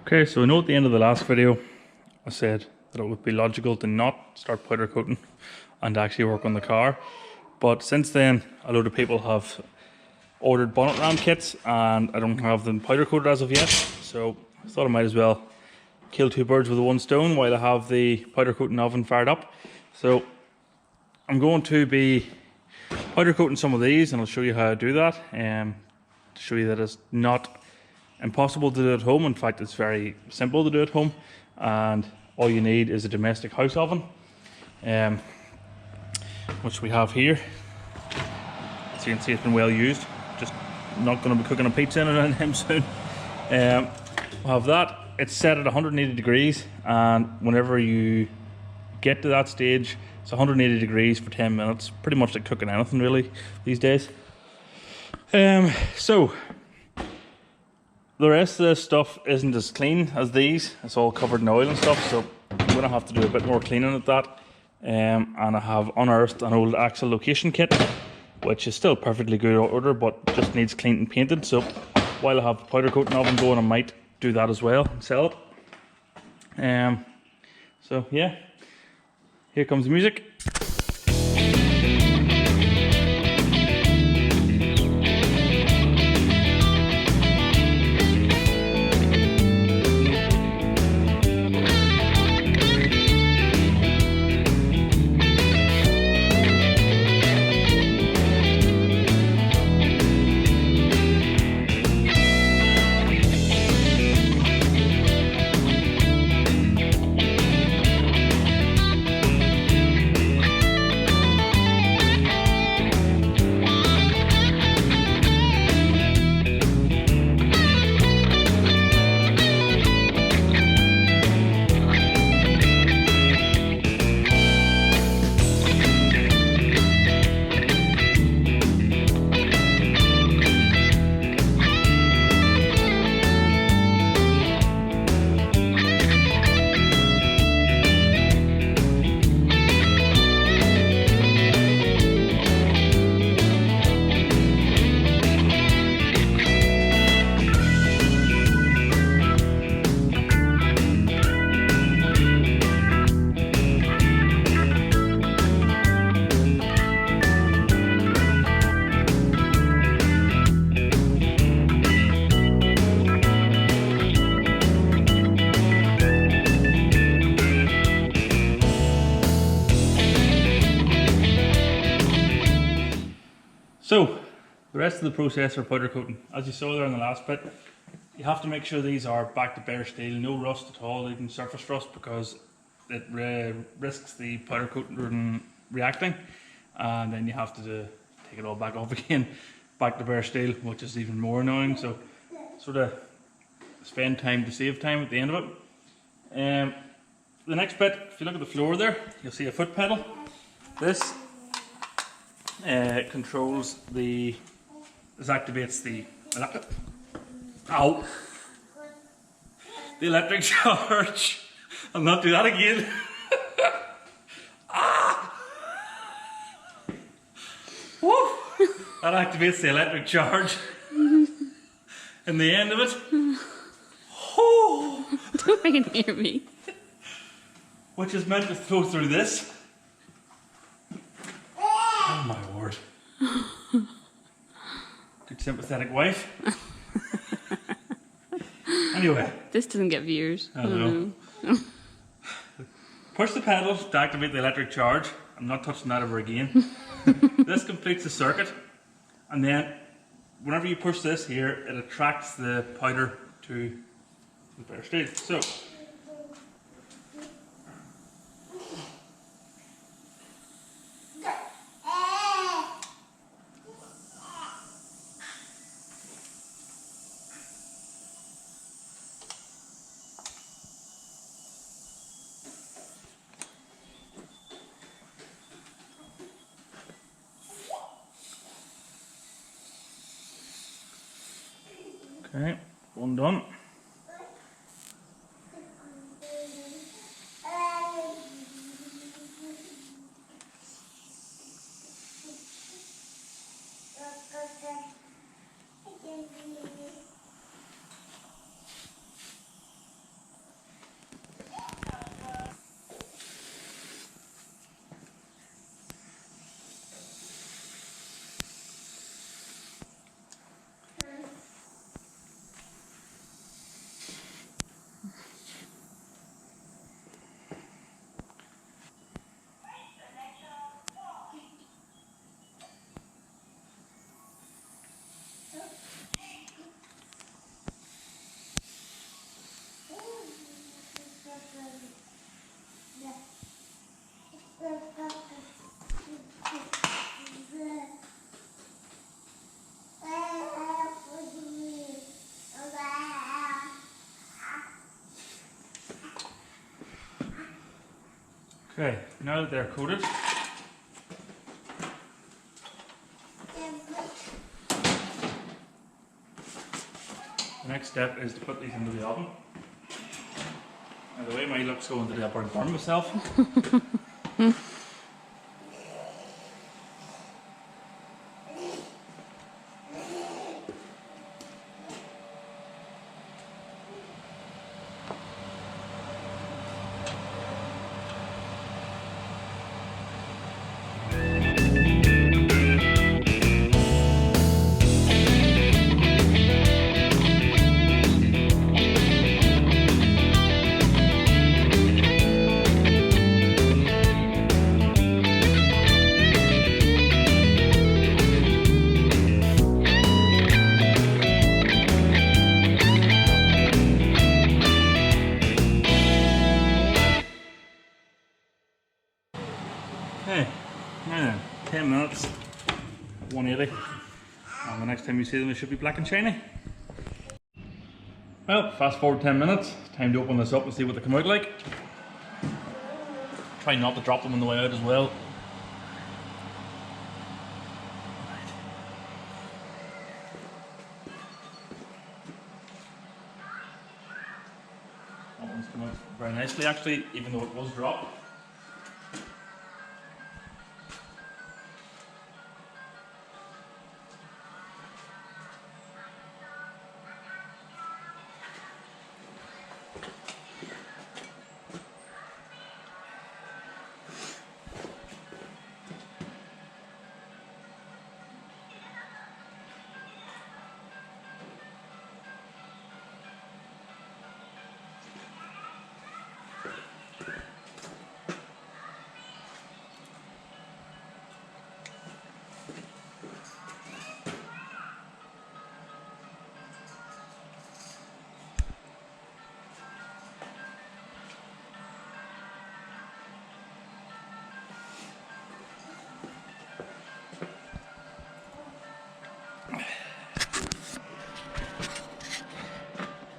Okay, so I know at the end of the last video I said that it would be logical to not start powder coating and actually work on the car, but since then a load of people have ordered bonnet ram kits and I don't have them powder coated as of yet, so I thought I might as well kill two birds with one stone while I have the powder coating oven fired up. So I'm going to be powder coating some of these and I'll show you how I do that, to show you that it's not impossible to do at home. In fact, it's very simple to do at home, and all you need is a domestic house oven, which we have here. As you can see, it's been well used. Just not going to be cooking a pizza in it anytime soon. We'll have that. It's set at 180 degrees, and whenever you get to that stage, it's 180 degrees for 10 minutes. Pretty much like cooking anything really these days. So the rest of this stuff isn't as clean as these. It's all covered in oil and stuff, so I'm going to have to do a bit more cleaning at that. And I have unearthed an old axle location kit, which is still perfectly good order, but just needs cleaned and painted. So while I have the powder coating oven going, I might do that as well and sell it. So yeah, here comes the music. So the rest of the process for powder coating, as you saw there in the last bit, you have to make sure these are back to bare steel, no rust at all, even surface rust, because it risks the powder coating reacting, and then you have to take it all back off again, back to bare steel, which is even more annoying. So sort of spend time to save time at the end of it. The next bit, if you look at the floor there, you'll see a foot pedal. This controls this activates the electric charge. I'll not do that again. Woo! That activates the electric charge. And the end of it. Oh! Don't bring it near me. Which is meant to flow through this. Oh my word. Good sympathetic wife. Anyway. This doesn't get viewers. I know. Push the pedal to activate the electric charge. I'm not touching that ever again. This completes the circuit. And then whenever you push this here, it attracts the powder to the bare steel. So okay, one done. Okay, now that they're coated, the next step is to put these into the oven. Now the way my looks going today, I'll probably burn myself. Okay, now then, 10 minutes, 180, and the next time you see them, they should be black and shiny. Well, fast forward 10 minutes, time to open this up and see what they come out like. Try not to drop them on the way out as well. That one's come out very nicely actually, even though it was dropped.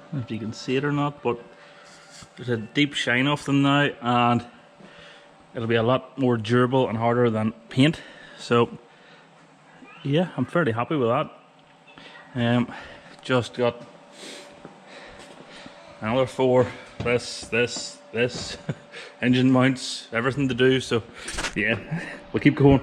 I don't know if you can see it or not, but there's a deep shine off them now, and it'll be a lot more durable and harder than paint. So yeah, I'm fairly happy with that. Just got another 4 this engine mounts, everything to do. So yeah, we'll keep going.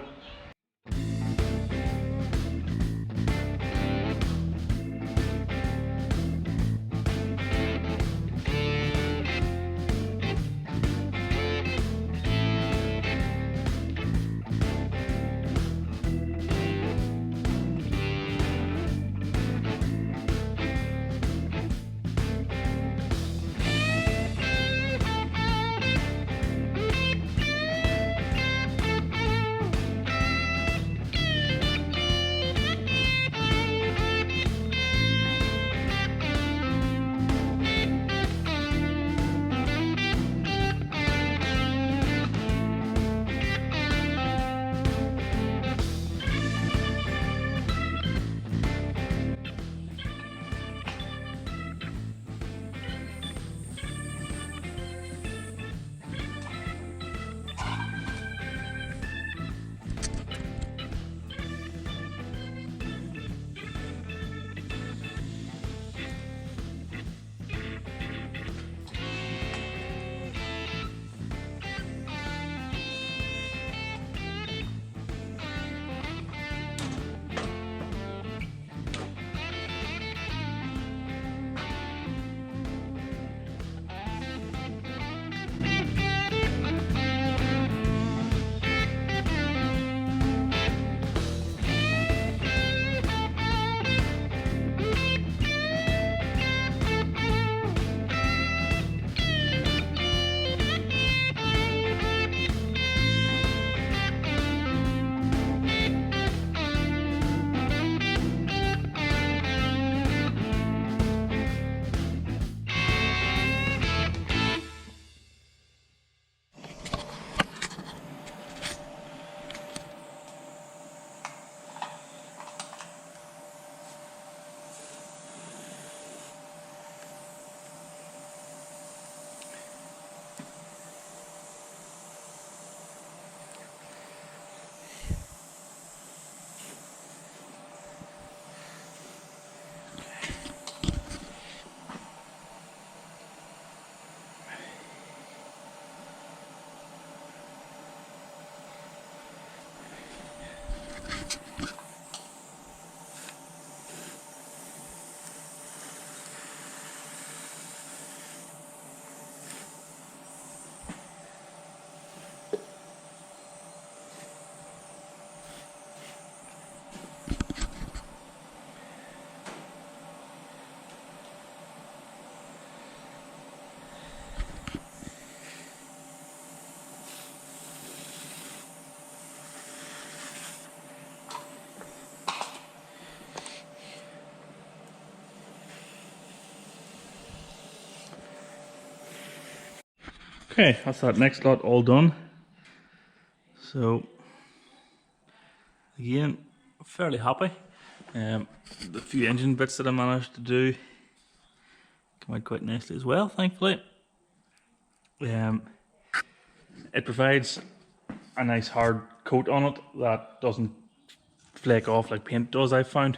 Okay, that's that next lot all done. So again, fairly happy. The few engine bits that I managed to do come out quite nicely as well, thankfully. It provides a nice hard coat on it that doesn't flake off like paint does, I've found.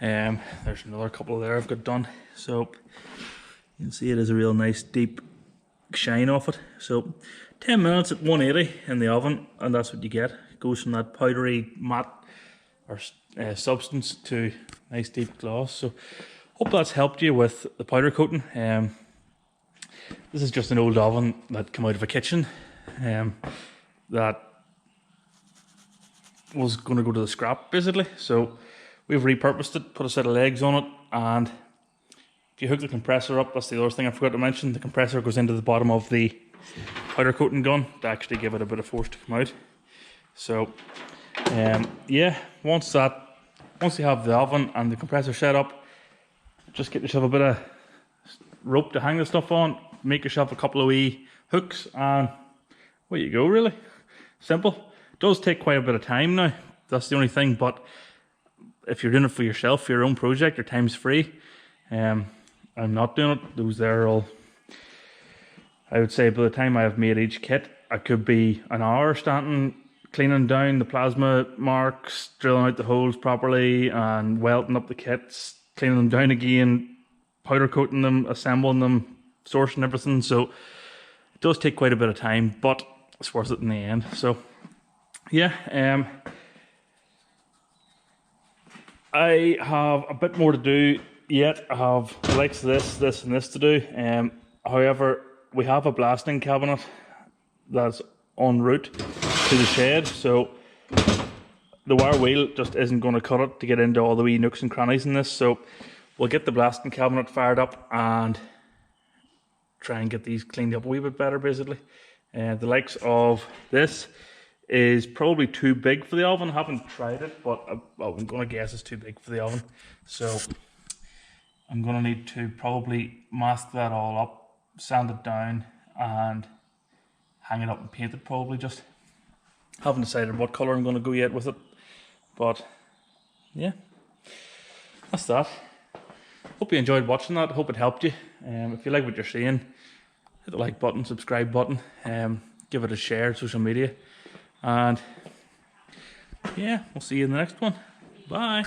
There's another couple there I've got done. So you can see it is a real nice deep shine off it. So 10 minutes at 180 in the oven, and that's what you get. It goes from that powdery matte or substance to nice deep gloss. So hope that's helped you with the powder coating. This is just an old oven that came out of a kitchen that was going to go to the scrap basically. So we've repurposed it, put a set of legs on it, and if you hook the compressor up, that's the other thing I forgot to mention, the compressor goes into the bottom of the powder coating gun to actually give it a bit of force to come out. So yeah, once you have the oven and the compressor set up, just get yourself a bit of rope to hang the stuff on, make yourself a couple of wee hooks, and away you go, really. Simple. It does take quite a bit of time now, that's the only thing, but if you're doing it for yourself, for your own project, your time's free. I'm not doing it, those there are all, I would say by the time I have made each kit, I could be an hour standing, cleaning down the plasma marks, drilling out the holes properly, and welting up the kits, cleaning them down again, powder coating them, assembling them, sourcing everything. So it does take quite a bit of time, but it's worth it in the end. So yeah, I have a bit more to do yet. I have the likes of this and this to do. However, we have a blasting cabinet that's en route to the shed, so the wire wheel just isn't going to cut it to get into all the wee nooks and crannies in this. So we'll get the blasting cabinet fired up and try and get these cleaned up a wee bit better basically. The likes of this is probably too big for the oven. I haven't tried it, but I'm going to guess it's too big for the oven. So I'm going to need to probably mask that all up, sand it down, and hang it up and paint it probably. Just haven't decided what colour I'm going to go yet with it. But yeah, that's that. Hope you enjoyed watching that. Hope it helped you. If you like what you're seeing, hit the like button, subscribe button, give it a share on social media, and yeah, we'll see you in the next one. Bye.